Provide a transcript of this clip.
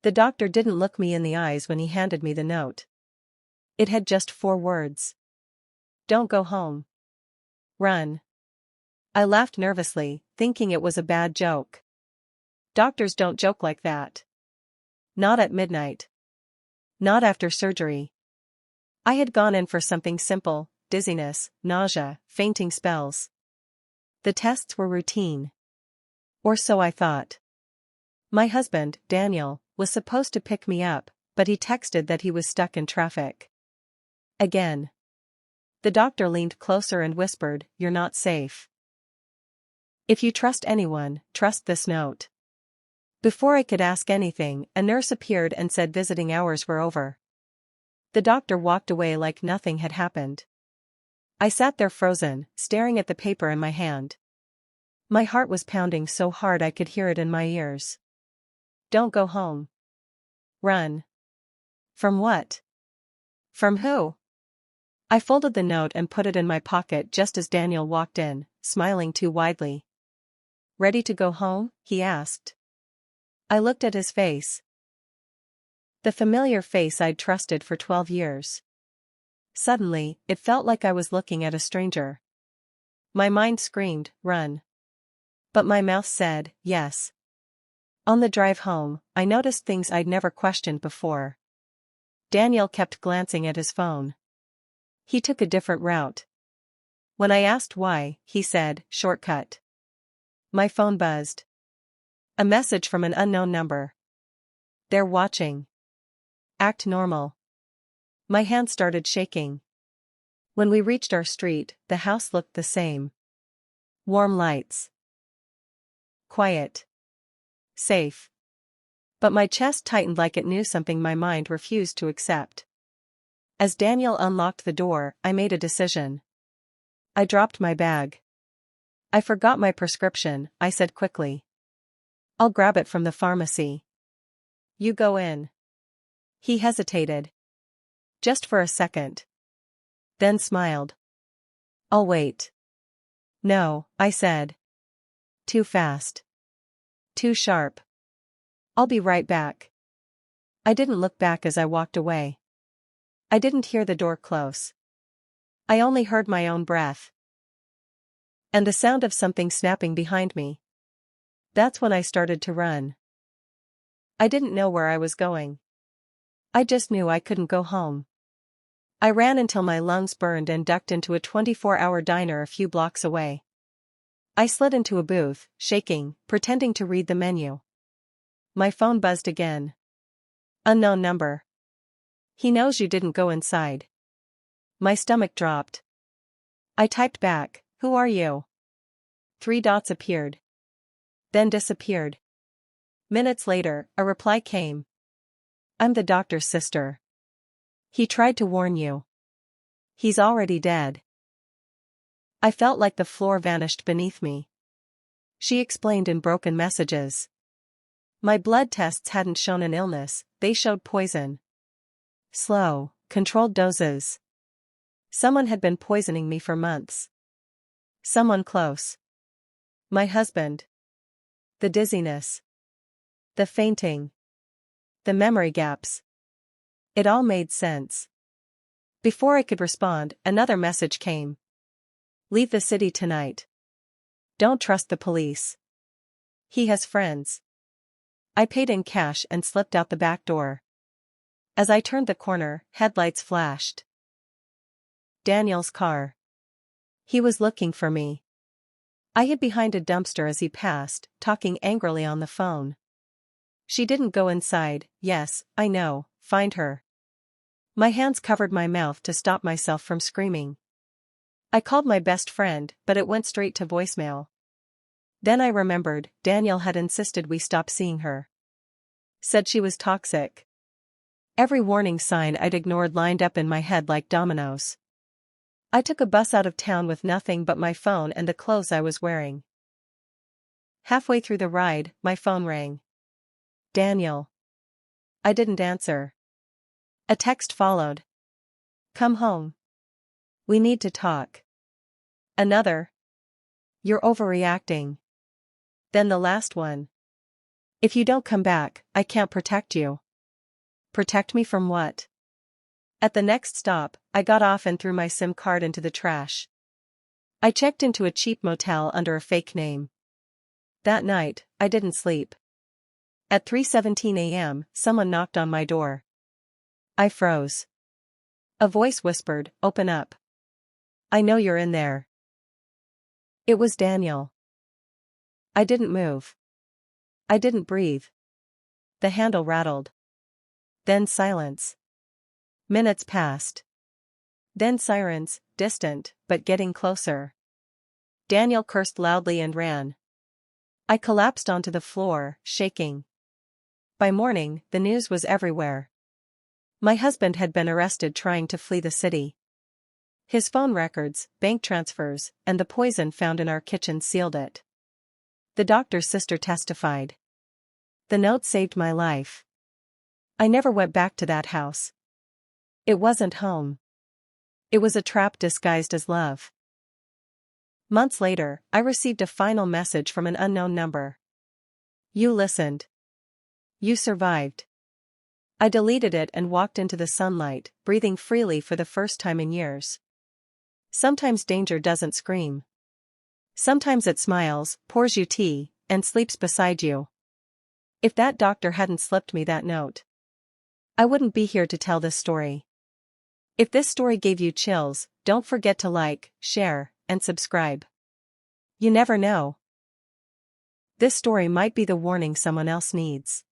The doctor didn't look me in the eyes when he handed me the note. It had just 4 words. Don't go home. Run. I laughed nervously, thinking it was a bad joke. Doctors don't joke like that. Not at midnight. Not after surgery. I had gone in for something simple: dizziness, nausea, fainting spells. The tests were routine. Or so I thought. My husband, Daniel, was supposed to pick me up, but he texted that he was stuck in traffic. Again. The doctor leaned closer and whispered, "You're not safe. If you trust anyone, trust this note." Before I could ask anything, a nurse appeared and said visiting hours were over. The doctor walked away like nothing had happened. I sat there frozen, staring at the paper in my hand. My heart was pounding so hard I could hear it in my ears. Don't go home. Run. From what? From who? I folded the note and put it in my pocket just as Daniel walked in, smiling too widely. Ready to go home? He asked. I looked at his face. The familiar face I'd trusted for 12 years. Suddenly, it felt like I was looking at a stranger. My mind screamed, "Run." But my mouth said, "Yes." On the drive home, I noticed things I'd never questioned before. Daniel kept glancing at his phone. He took a different route. When I asked why, he said, "Shortcut." My phone buzzed. A message from an unknown number. They're watching. Act normal. My hand started shaking. When we reached our street, the house looked the same. Warm lights. Quiet. Safe. But my chest tightened like it knew something my mind refused to accept. As Daniel unlocked the door, I made a decision. I dropped my bag. I forgot my prescription, I said quickly. I'll grab it from the pharmacy. You go in. He hesitated. Just for a second. Then smiled. I'll wait. No, I said. Too fast. Too sharp. I'll be right back. I didn't look back as I walked away. I didn't hear the door close. I only heard my own breath. And the sound of something snapping behind me. That's when I started to run. I didn't know where I was going. I just knew I couldn't go home. I ran until my lungs burned and ducked into a 24-hour diner a few blocks away. I slid into a booth, shaking, pretending to read the menu. My phone buzzed again. Unknown number. He knows you didn't go inside. My stomach dropped. I typed back, "Who are you?" 3 dots appeared. Then disappeared. Minutes later, a reply came. I'm the doctor's sister. He tried to warn you. He's already dead. I felt like the floor vanished beneath me. She explained in broken messages. My blood tests hadn't shown an illness, they showed poison. Slow, controlled doses. Someone had been poisoning me for months. Someone close. My husband. The dizziness. The fainting. The memory gaps. It all made sense. Before I could respond, another message came. Leave the city tonight. Don't trust the police. He has friends. I paid in cash and slipped out the back door. As I turned the corner, headlights flashed. Daniel's car. He was looking for me. I hid behind a dumpster as he passed, talking angrily on the phone. She didn't go inside. Yes, I know, find her. My hands covered my mouth to stop myself from screaming. I called my best friend, but it went straight to voicemail. Then I remembered, Daniel had insisted we stop seeing her. Said she was toxic. Every warning sign I'd ignored lined up in my head like dominoes. I took a bus out of town with nothing but my phone and the clothes I was wearing. Halfway through the ride, my phone rang. Daniel. I didn't answer. A text followed. Come home. We need to talk. Another. You're overreacting. Then the last one. If you don't come back, I can't protect you. Protect me from what? At the next stop, I got off and threw my SIM card into the trash. I checked into a cheap motel under a fake name. That night, I didn't sleep. At 3:17 a.m., someone knocked on my door. I froze. A voice whispered, "Open up. I know you're in there." It was Daniel. I didn't move. I didn't breathe. The handle rattled. Then silence. Minutes passed. Then sirens, distant, but getting closer. Daniel cursed loudly and ran. I collapsed onto the floor, shaking. By morning, the news was everywhere. My husband had been arrested trying to flee the city. His phone records, bank transfers, and the poison found in our kitchen sealed it. The doctor's sister testified. The note saved my life. I never went back to that house. It wasn't home. It was a trap disguised as love. Months later, I received a final message from an unknown number. You listened. You survived. I deleted it and walked into the sunlight, breathing freely for the first time in years. Sometimes danger doesn't scream. Sometimes it smiles, pours you tea, and sleeps beside you. If that doctor hadn't slipped me that note, I wouldn't be here to tell this story. If this story gave you chills, don't forget to like, share, and subscribe. You never know. This story might be the warning someone else needs.